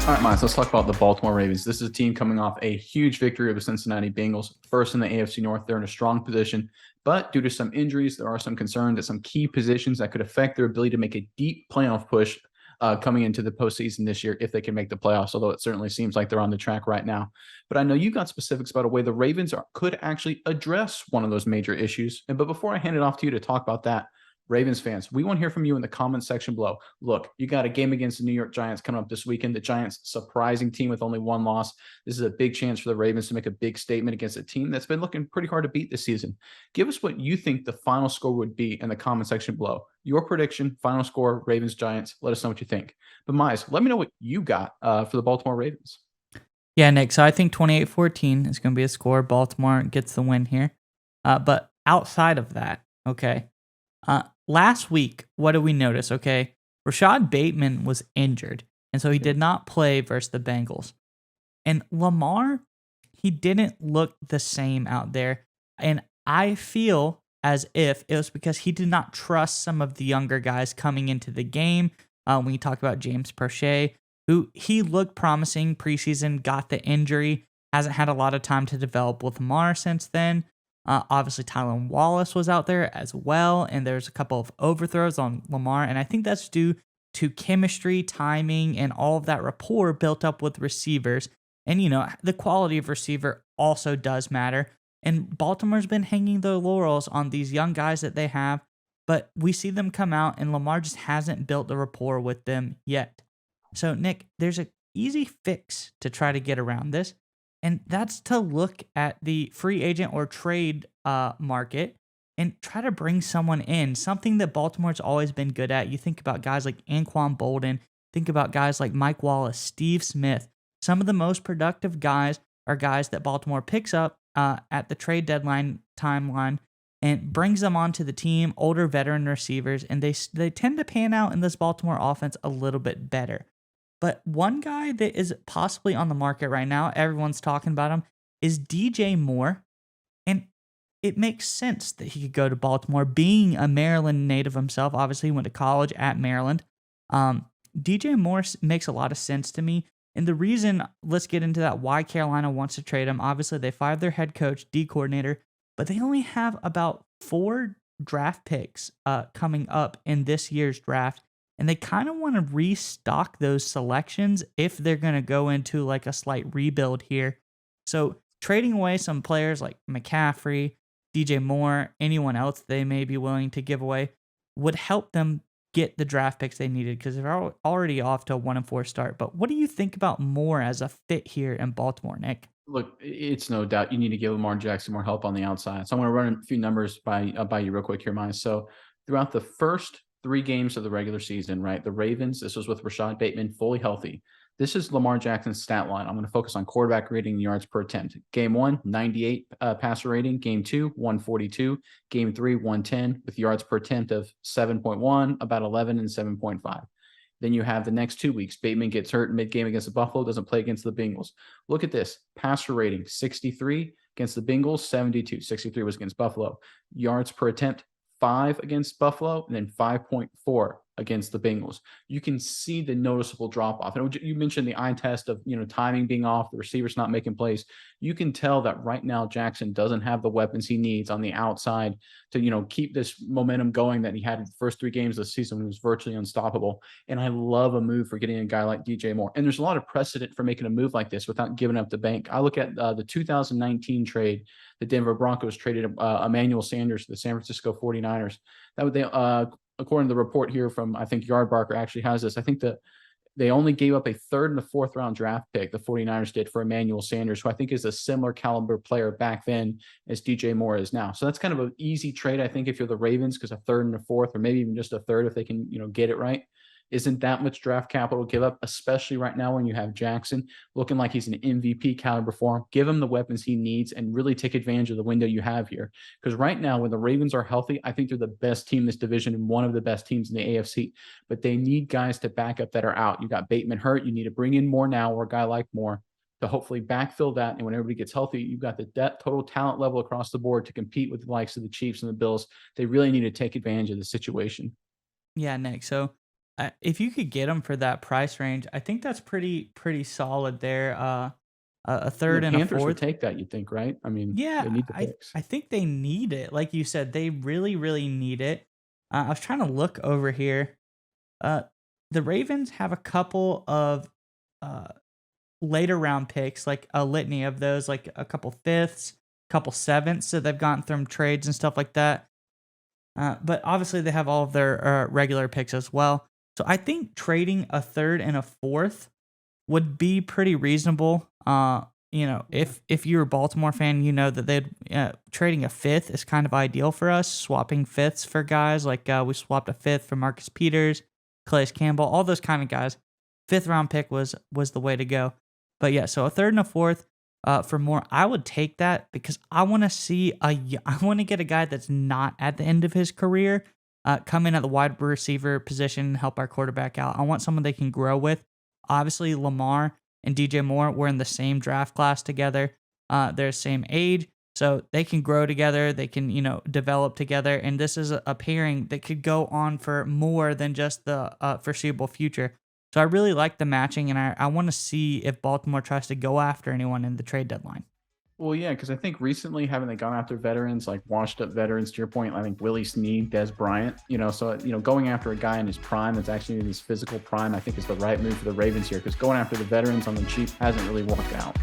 All right, Miles, let's talk about the Baltimore Ravens. This is a team coming off a huge victory over the Cincinnati Bengals, first in the AFC North. They're in a strong position, but due to some injuries, there are some concerns at some key positions that could affect their ability to make a deep playoff push coming into the postseason this year if they can make the playoffs, although it certainly seems like they're on the track right now. But I know you got specifics about a way the Ravens could actually address one of those major issues. But before I hand it off to you to talk about that, Ravens fans, we want to hear from you in the comments section below. Look, you got a game against the New York Giants coming up this weekend. The Giants, surprising team with only one loss. This is a big chance for the Ravens to make a big statement against a team that's been looking pretty hard to beat this season. Give us what you think the final score would be in the comment section below. Your prediction, final score, Ravens, Giants. Let us know what you think. But Mize, let me know what you got for the Baltimore Ravens. Yeah, Nick. So I think 28-14 is going to be a score. Baltimore gets the win here. But outside of that, okay, last week, what did we notice? Okay, Rashad Bateman was injured, and so he did not play versus the Bengals. And Lamar, he didn't look the same out there. And I feel as if it was because he did not trust some of the younger guys coming into the game. When you talk about James Prochet, who he looked promising preseason, got the injury, hasn't had a lot of time to develop with Lamar since then. Obviously, Tylan Wallace was out there as well, and there's a couple of overthrows on Lamar, and I think that's due to chemistry, timing, and all of that rapport built up with receivers. And, the quality of receiver also does matter. And Baltimore's been hanging their laurels on these young guys that they have, but we see them come out, and Lamar just hasn't built the rapport with them yet. So, Nick, there's an easy fix to try to get around this, and that's to look at the free agent or trade market and try to bring someone in, something that Baltimore's always been good at. You think about guys like Anquan Bolden, think about guys like Mike Wallace, Steve Smith. Some of the most productive guys are guys that Baltimore picks up at the trade deadline timeline and brings them onto the team, older veteran receivers, and they tend to pan out in this Baltimore offense a little bit better. But one guy that is possibly on the market right now, everyone's talking about him, is DJ Moore. And it makes sense that he could go to Baltimore, being a Maryland native himself. Obviously, he went to college at Maryland. DJ Moore makes a lot of sense to me. And the reason, let's get into that, why Carolina wants to trade him. Obviously, they fired their head coach, D coordinator, but they only have about 4 draft picks coming up in this year's draft. And they kind of want to restock those selections if they're going to go into like a slight rebuild here. So trading away some players like McCaffrey, DJ Moore, anyone else they may be willing to give away would help them get the draft picks they needed because they're already off to a 1-4 start. But what do you think about Moore as a fit here in Baltimore, Nick? Look, it's no doubt you need to give Lamar Jackson more help on the outside. So I'm going to run a few numbers by you real quick here, Mize. So throughout the first 3 games of the regular season, right, the Ravens, this was with Rashad Bateman fully healthy. This is Lamar Jackson's stat line. I'm going to focus on quarterback rating and yards per attempt. Game 1, 98 passer rating. Game 2, 142. Game 3, 110 with yards per attempt of 7.1, about 11, and 7.5. Then you have the next 2 weeks. Bateman gets hurt mid-game against the Buffalo, doesn't play against the Bengals. Look at this. Passer rating, 63 against the Bengals, 72. 63 was against Buffalo. Yards per attempt, 5 against Buffalo, and then 5.4 against the Bengals. You can see the noticeable drop off. And you mentioned the eye test of timing being off, the receivers not making plays. You can tell that right now Jackson doesn't have the weapons he needs on the outside to keep this momentum going that he had in the first 3 games of the season when he was virtually unstoppable. And I love a move for getting a guy like DJ Moore. And there's a lot of precedent for making a move like this without giving up the bank. I look at the 2019 trade. The Denver Broncos traded Emmanuel Sanders to the San Francisco 49ers. That would they according to the report here from, I think Yardbarker actually has this. I think that they only gave up a 3rd and a 4th round draft pick, the 49ers did, for Emmanuel Sanders, who I think is a similar caliber player back then as DJ Moore is now. So that's kind of an easy trade, I think, if you're the Ravens, because a 3rd and a 4th, or maybe even just a 3rd if they can, get it right. Isn't that much draft capital to give up, especially right now when you have Jackson looking like he's an MVP caliber form. Give him the weapons he needs and really take advantage of the window you have here. Because right now, when the Ravens are healthy, I think they're the best team in this division and one of the best teams in the AFC. But they need guys to back up that are out. You got Bateman hurt. You need to bring in Moore now, or a guy like Moore, to hopefully backfill that. And when everybody gets healthy, you've got the total talent level across the board to compete with the likes of the Chiefs and the Bills. They really need to take advantage of the situation. Yeah, Nick. So if you could get them for that price range, I think that's pretty solid there. A And the third and a Panthers would fourth. take that, you think, right? I mean, they Yeah, need the I picks. I think they need it. Like you said, they really need it. I was trying to look over here. Uh, the Ravens have a couple of uh later round picks, like a litany of those, like a couple fifths, couple sevenths. So they've gotten from trades and stuff like that. But obviously, they have all of their regular picks as well. So I think trading a third and a fourth would be pretty reasonable. If you're a Baltimore fan, you know that they'd trading a fifth is kind of ideal for us. Swapping fifths for guys like we swapped a fifth for Marcus Peters, Calais Campbell, all those kind of guys. Fifth round pick was the way to go. But yeah, so a third and a fourth for more, I would take that because I want to see I want to get a guy that's not at the end of his career come in at the wide receiver position, help our quarterback out. I want someone they can grow with. Obviously, Lamar and DJ Moore were in the same draft class together. They're the same age, so they can grow together. They can, develop together. And this is a pairing that could go on for more than just the foreseeable future. So I really like the matching, and I want to see if Baltimore tries to go after anyone in the trade deadline. Well, yeah, because I think recently having they gone after veterans, like washed up veterans, to your point, I think Willie Snead, Des Bryant, so going after a guy in his prime that's actually in his physical prime, I think is the right move for the Ravens here, because going after the veterans on the cheap hasn't really worked out.